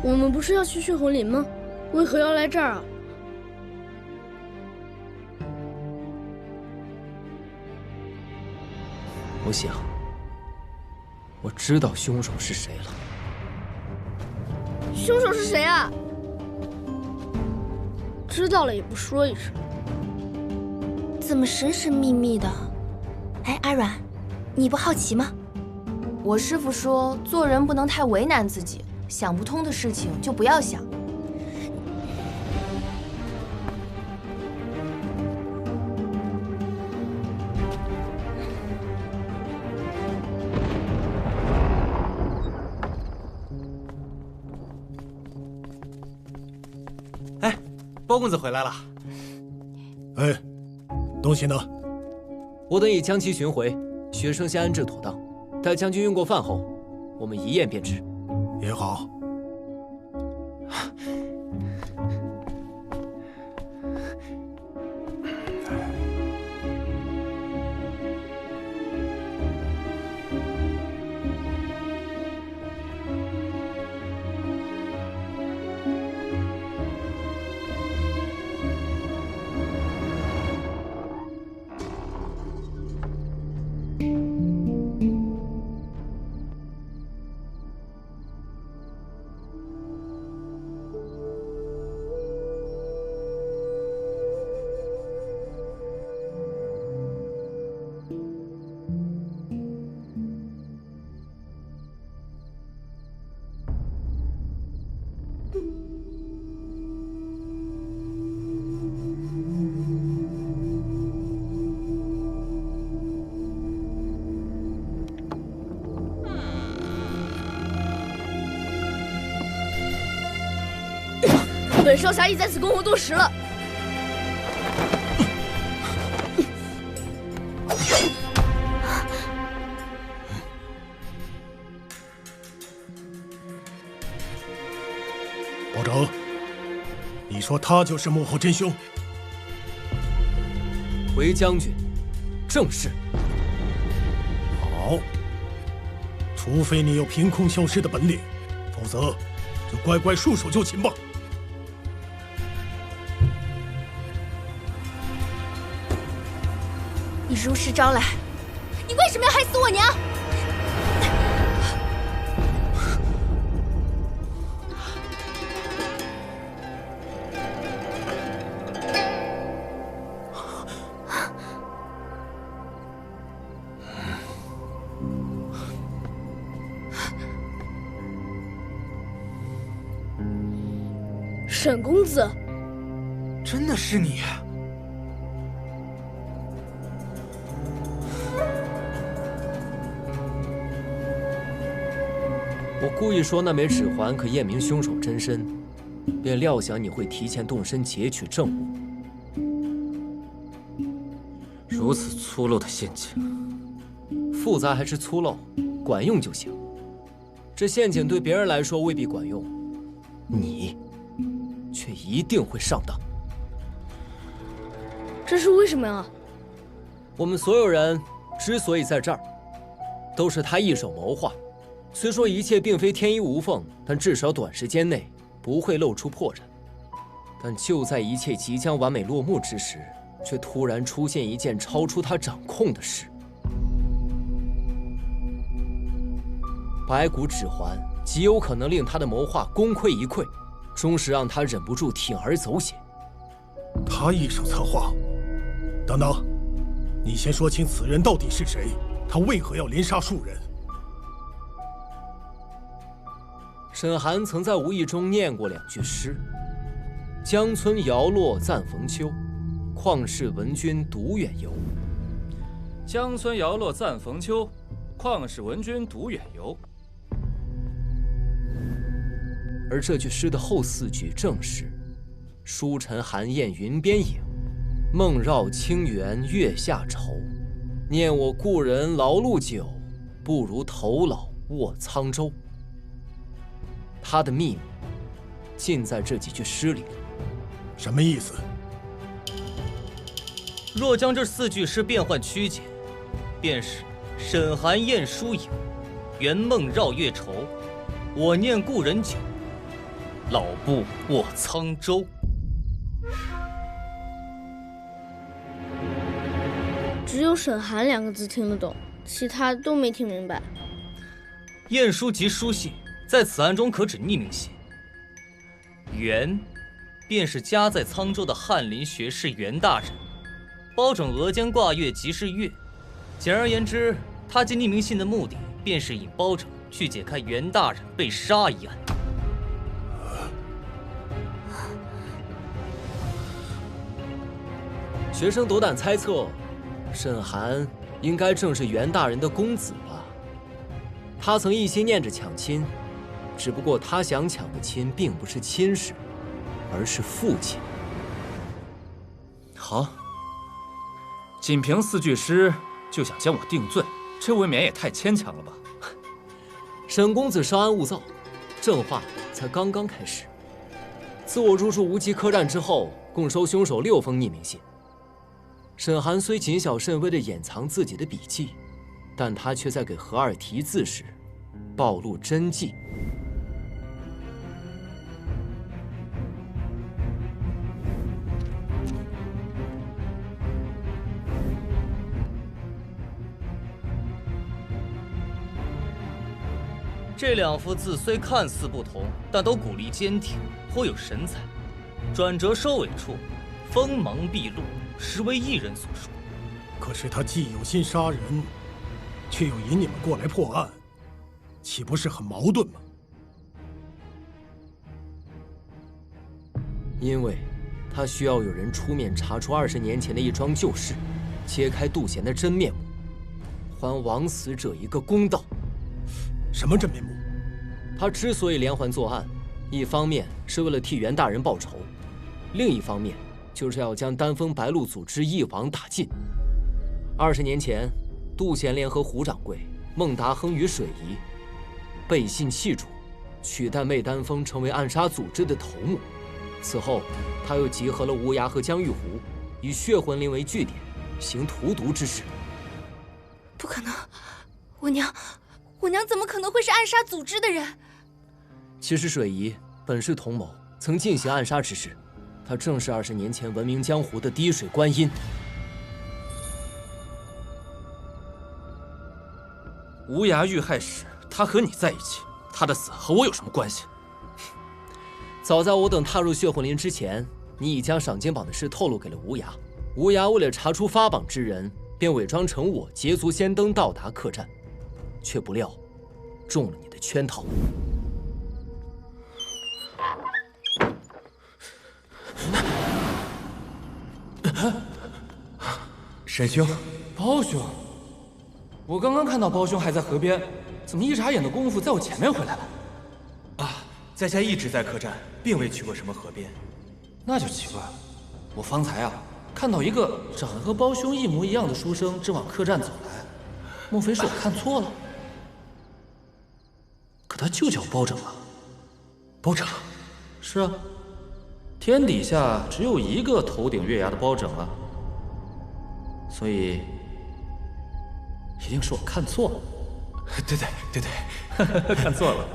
我们不是要去血魂林吗？为何要来这儿啊？我想，我知道凶手是谁了。凶手是谁啊？知道了也不说一声。怎么神神秘秘的？哎，阿软，你不好奇吗？我师父说，做人不能太为难自己，想不通的事情就不要想。哎，包公子回来了。哎，东西呢？我等已将其寻回，学生先安置妥当。待将军用过饭后，我们一验便知。也好。本少侠已在此跟我斗食了。保证，你说他就是幕后真凶？回将军，正是。好，除非你有凭空消失的本领，否则就乖乖束手就擒吧。你如实招来，你为什么要害死我娘？沈公子，真的是你？我故意说那枚指环可验明凶手真身，便料想你会提前动身劫取证物。如此粗陋的陷阱，复杂还是粗陋，管用就行。这陷阱对别人来说未必管用，你却一定会上当。这是为什么呀？我们所有人之所以在这儿，都是他一手谋划。虽说一切并非天衣无缝，但至少短时间内不会露出破绽。但就在一切即将完美落幕之时，却突然出现一件超出他掌控的事。白骨指环极有可能令他的谋划功亏一篑，终是让他忍不住铤而走险。他一手策划？等等，你先说清此人到底是谁，他为何要连杀数人？沈寒曾在无意中念过2句诗：“江村摇落赞逢秋，旷世闻君独远游。”江村摇落赞逢秋，旷世闻君独远游。而这句诗的后4句正是：“书尘寒雁云边影，梦绕清源月下愁。念我故人劳碌久，不如头老卧沧州。”他的秘密尽在这几句诗里了。什么意思？若将这4句诗变换曲解，便是沈寒雁疏影，圆梦绕月愁。我念故人久，老布卧沧州。只有沈寒2个字听得懂，其他都没听明白。晏书及书信在此案中可指匿名信。袁，便是家在沧州的翰林学士袁大人，包拯额间挂月即是月。简而言之，他寄匿名信的目的，便是引包拯去解开袁大人被杀一案。学生斗胆猜测，沈寒应该正是袁大人的公子吧？他曾一心念着抢亲，只不过他想抢的亲并不是亲事，而是父亲。好，仅凭4句诗就想将我定罪，这未免也太牵强了吧？沈公子稍安勿躁，正话才刚刚开始。自我入住无极客栈之后，共收凶手6封匿名信。沈寒虽谨小慎微地掩藏自己的笔迹，但他却在给何二题字时暴露真迹。这2幅字虽看似不同，但都骨力坚挺，颇有神采。转折收尾处，锋芒毕露，实为一人所述。可是他既有心杀人，却又引你们过来破案，岂不是很矛盾吗？因为他需要有人出面查出20年前的一桩旧事，揭开杜贤的真面目，还枉死者一个公道。什么真面目？他之所以连环作案，一方面是为了替袁大人报仇，另一方面就是要将丹峰白鹿组织一网打尽。20年前，杜贤联合胡掌柜、孟达亨与水仪，背信弃主，取代媚丹峰成为暗杀组织的头目。此后，他又集合了无涯和江玉湖，以血魂灵为据点，行荼毒之事。不可能，我娘怎么可能会是暗杀组织的人？其实水仪本是同谋，曾进行暗杀之事。她正是20年前闻名江湖的滴水观音。无涯遇害时，他和你在一起，他的死和我有什么关系？早在我等踏入血魂林之前，你已将赏金榜的事透露给了无涯。无涯为了查出发榜之人，便伪装成我捷足先登到达客栈，却不料中了你的圈套。沈兄，包兄，我刚刚看到包兄还在河边，怎么一眨眼的功夫在我前面回来了？在下一直在客栈，并未去过什么河边。那就奇怪了，我方才看到一个长得和包兄一模一样的书生正往客栈走来，莫非是我看错了？可他就叫包拯啊！包拯？是啊，天底下只有一个头顶月牙的包拯了，所以一定是我看错了。对，看错了。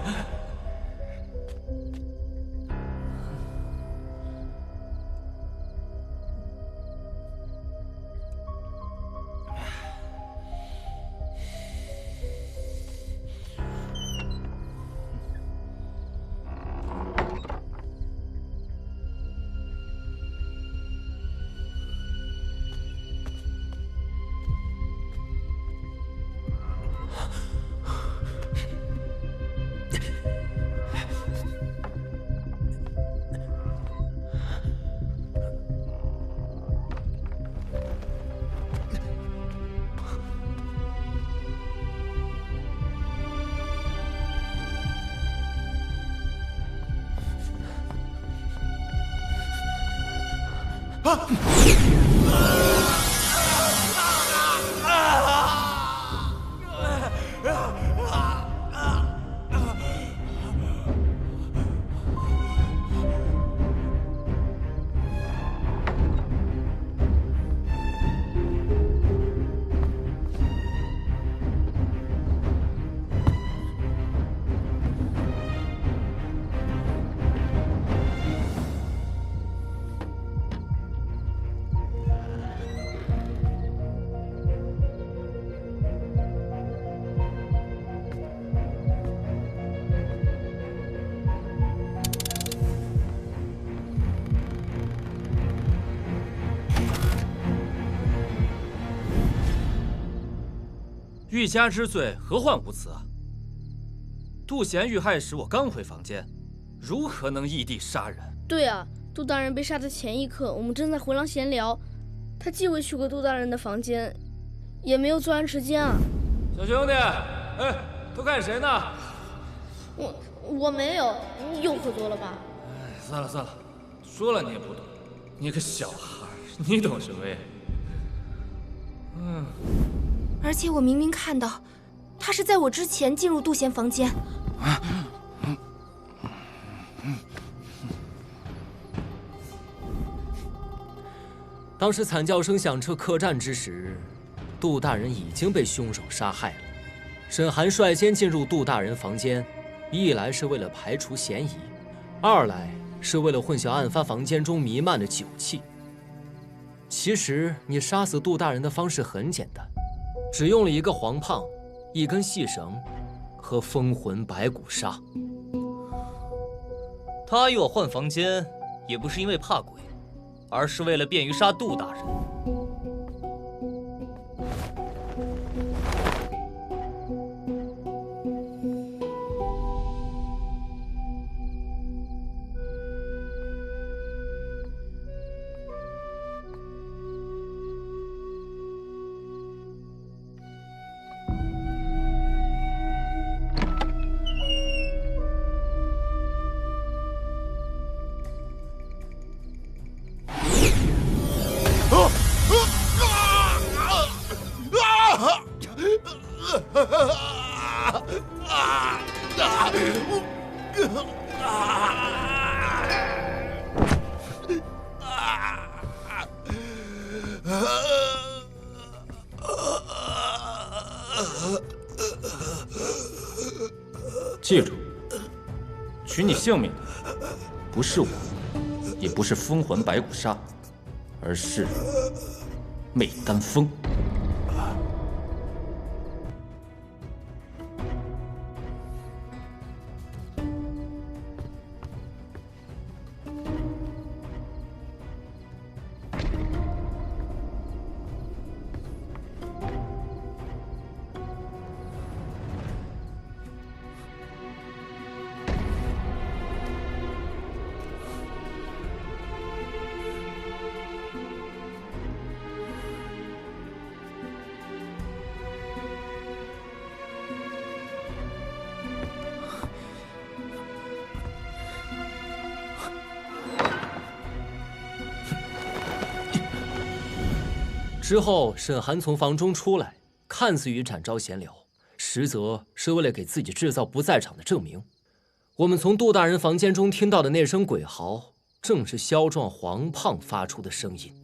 欲加之罪，何患无辞啊？杜贤遇害时，我刚回房间，如何能异地杀人？对啊，杜大人被杀的前一刻，我们正在回廊闲聊，他既未去过杜大人的房间，也没有作案时间啊。小兄弟，哎，都看谁呢？我没有，你又喝多了吧？哎，算了，说了你也不懂，你个小孩，你懂什么呀？而且我明明看到，他是在我之前进入杜贤房间。当时惨叫声响彻客栈之时，杜大人已经被凶手杀害了。沈寒率先进入杜大人房间，一来是为了排除嫌疑，二来是为了混淆案发房间中弥漫的酒气。其实你杀死杜大人的方式很简单，只用了一个黄胖、一根细绳和封魂白骨砂。他与我换房间，也不是因为怕鬼，而是为了便于杀杜大人。记住，取你性命的不是我，也不是封魂白骨砂，而是媚丹峰。之后，沈寒从房中出来，看似与展昭闲聊，实则是为了给自己制造不在场的证明。我们从杜大人房间中听到的那声鬼嚎，正是萧壮黄胖发出的声音。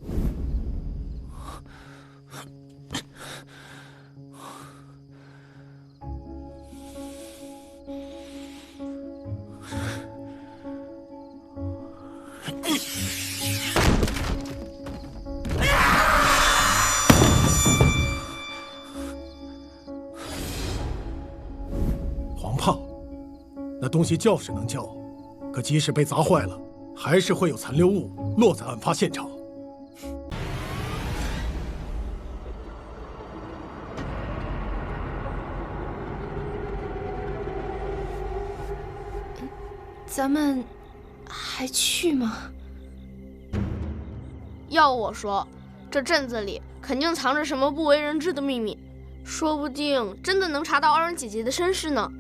那东西叫是能叫，可即使被砸坏了，还是会有残留物落在案发现场。咱们还去吗？要我说，这镇子里肯定藏着什么不为人知的秘密，说不定真的能查到二人姐姐的身世呢。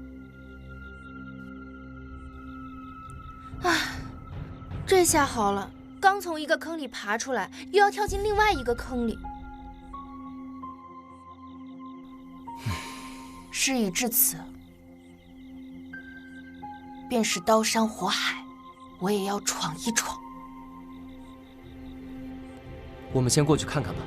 这下好了，刚从一个坑里爬出来，又要跳进另外一个坑里。事已至此，便是刀山火海，我也要闯一闯。我们先过去看看吧。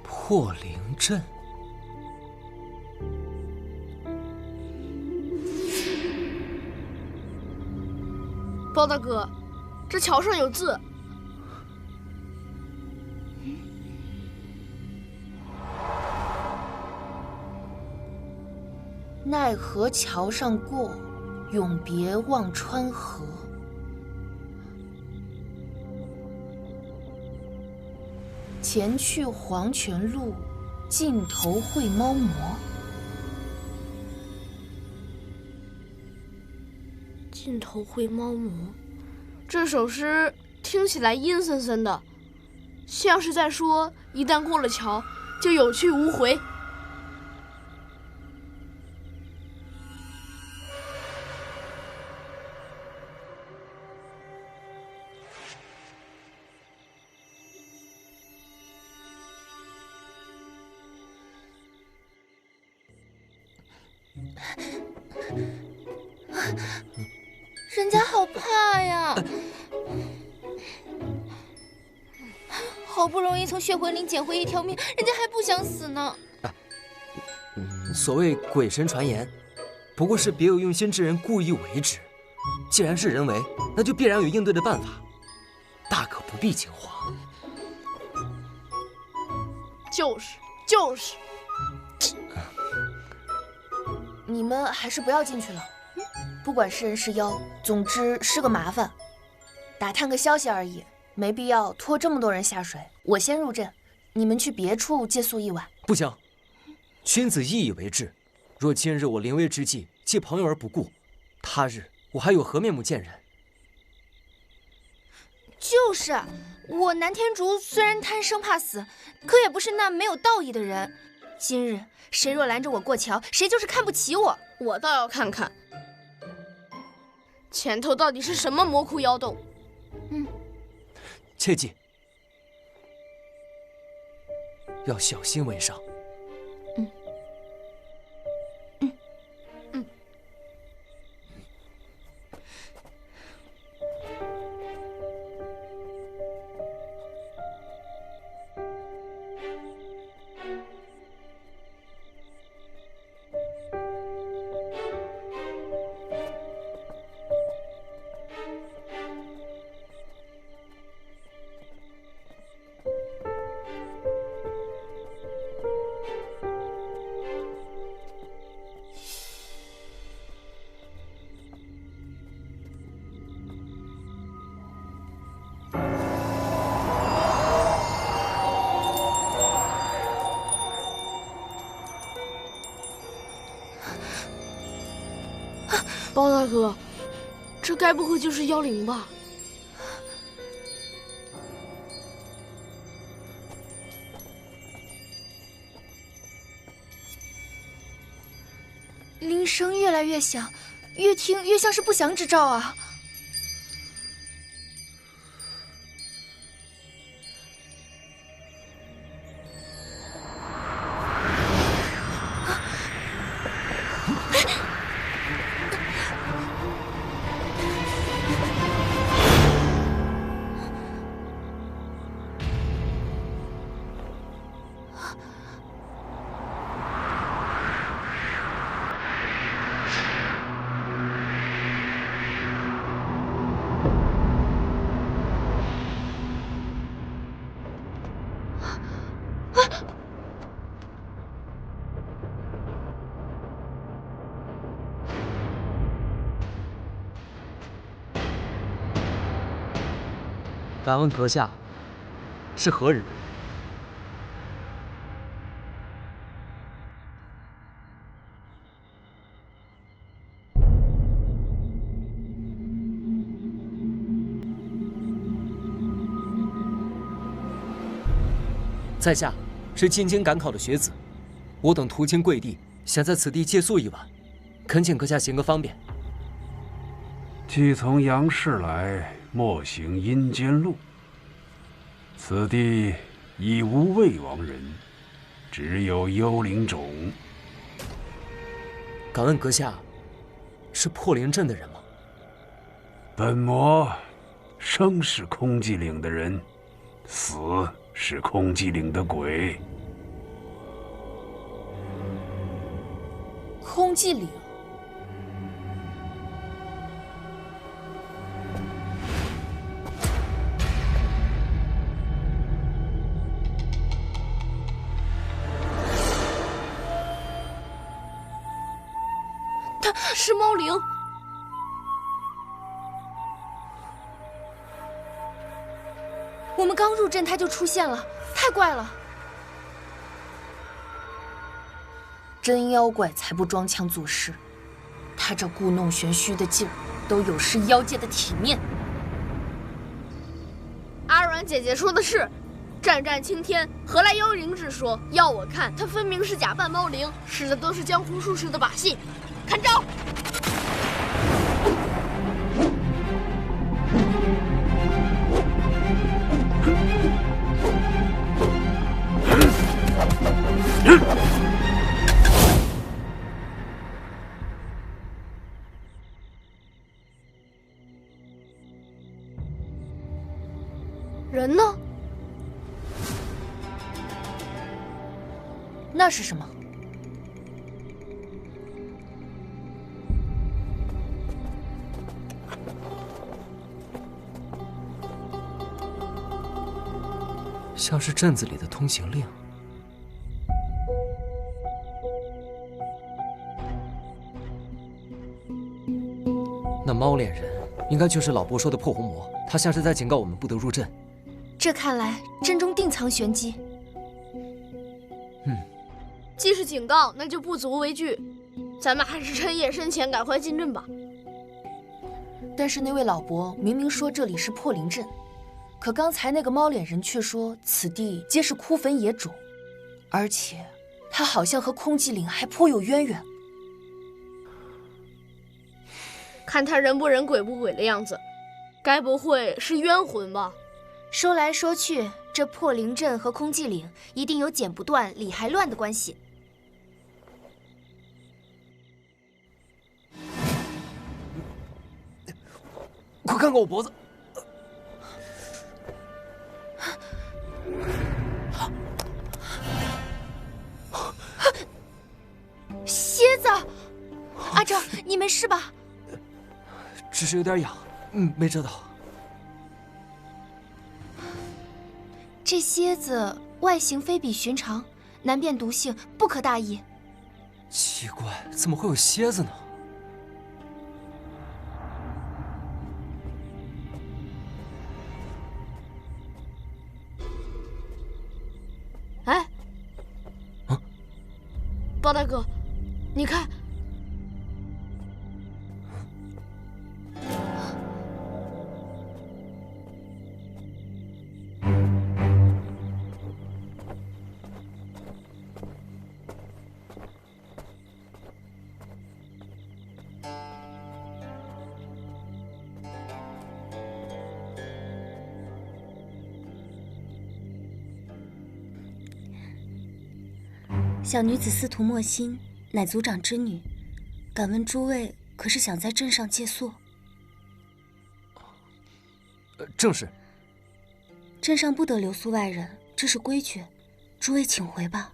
破灵阵，包大哥，这桥上有字。奈何桥上过，永别忘川河。前去黄泉路，尽头会猫魔。尽头会猫魔，这首诗听起来阴森森的，像是在说一旦过了桥，就有去无回。人家好怕呀！好不容易从血魂岭捡回一条命，人家还不想死呢。所谓鬼神传言，不过是别有用心之人故意为之。既然是人为，那就必然有应对的办法，大可不必惊慌。就是。你们还是不要进去了，不管是人是妖，总之是个麻烦。打探个消息而已，没必要拖这么多人下水。我先入阵，你们去别处借宿一晚。不行，君子义以为志。若今日我临危之际弃朋友而不顾，他日我还有何面目见人？就是，我南天竺虽然贪生怕死，可也不是那没有道义的人。今日谁若拦着我过桥，谁就是看不起我。我倒要看看，前头到底是什么魔窟妖洞。切记，要小心为上。包大哥，这该不会就是妖灵吧？铃声越来越响，越听越像是不祥之兆啊！敢问阁下是何人？在下是进京赶考的学子，我等途经贵地，想在此地借宿一晚，恳请阁下行个方便。既从阳世来，莫行阴间路。此地已无魏王人，只有幽灵种。敢问阁下，是破灵阵的人吗？本魔生是空寂岭的人，死是空寂岭的鬼。空寂岭。他是猫灵。我们刚入阵，他就出现了，太怪了。真妖怪才不装腔作势，他这故弄玄虚的劲儿，都有失妖界的体面。阿软姐姐说的是，战战青天，何来幽灵之说？要我看，他分明是假扮猫灵，使的都是江湖术士的把戏。看招！人呢？那是什么？像是镇子里的通行令。那猫脸人应该就是老伯说的破红魔，他像是在警告我们不得入阵。这看来阵中定藏玄机。既是警告，那就不足为惧。咱们还是趁夜深前赶快进阵吧。但是那位老伯明明说这里是破灵阵，可刚才那个猫脸人却说此地皆是枯坟野冢，而且他好像和空寂岭还颇有渊源。看他人不人鬼不鬼的样子，该不会是冤魂吧？说来说去，这破灵阵和空寂岭一定有剪不断理还乱的关系。快看看我脖子！蝎子！阿昭，你没事吧？只是有点痒，没蛰到。这蝎子外形非比寻常，难辨毒性，不可大意。奇怪，怎么会有蝎子呢？哎，包大哥，你看，小女子司徒莫心，乃族长之女，敢问诸位可是想在镇上借宿？正是。镇上不得留宿外人，这是规矩，诸位请回吧。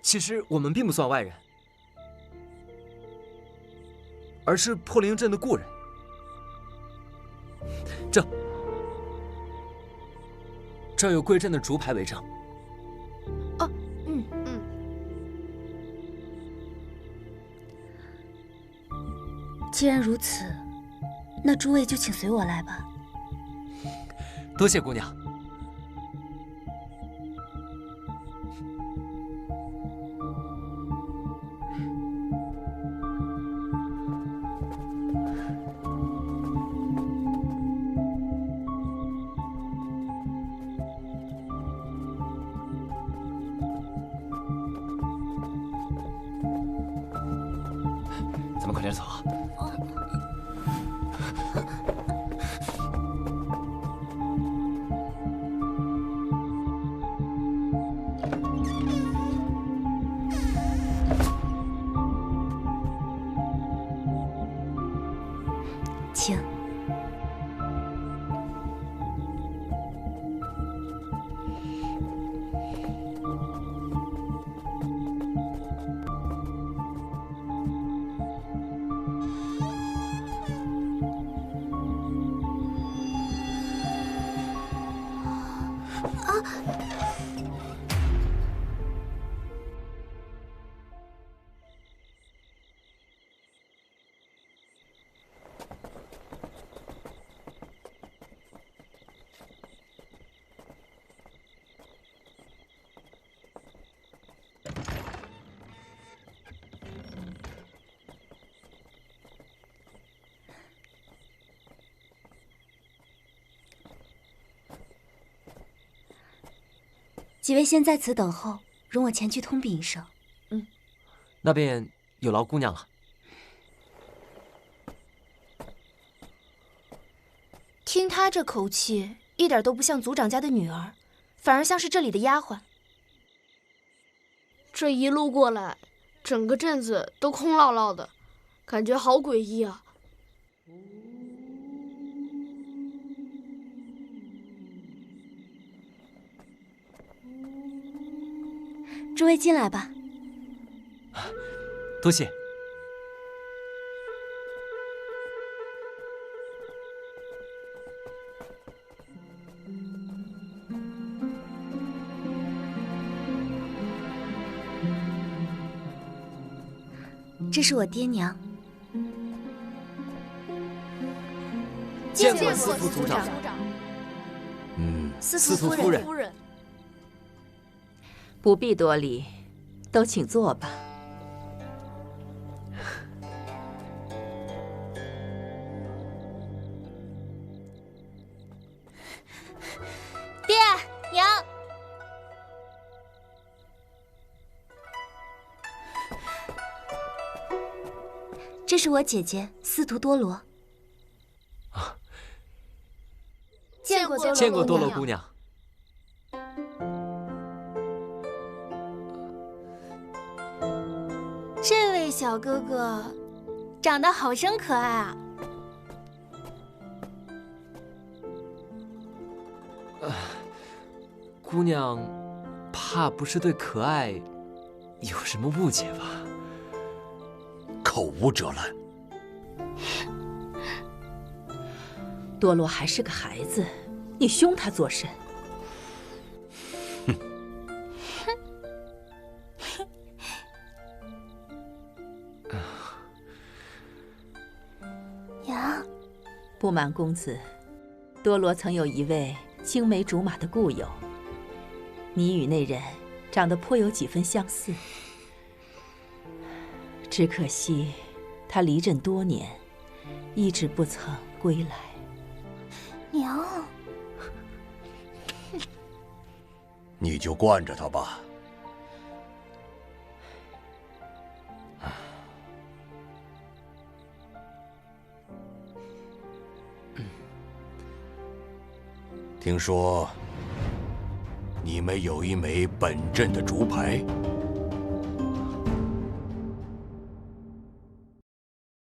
其实我们并不算外人，而是破灵镇的故人。这有贵镇的竹牌为证。既然如此，那诸位就请随我来吧。多谢姑娘。咱们快点走啊！请。几位先在此等候，容我前去通禀一声。那便有劳姑娘了。听她这口气，一点都不像族长家的女儿，反而像是这里的丫鬟。这一路过来，整个镇子都空落落的，感觉好诡异啊！诸位进来吧。多谢。这是我爹娘。见过司徒族长。司徒夫人。不必多礼，都请坐吧。爹娘，这是我姐姐司徒多罗。见过多罗姑娘。这位小哥哥长得好生可爱啊！姑娘，怕不是对可爱有什么误解吧？口无遮拦。多罗还是个孩子，你凶他作甚？娘，不瞒公子，多罗曾有一位青梅竹马的故友，你与那人长得颇有几分相似，只可惜他离镇多年，一直不曾归来。娘，你就惯着他吧。听说你们有一枚本镇的竹牌。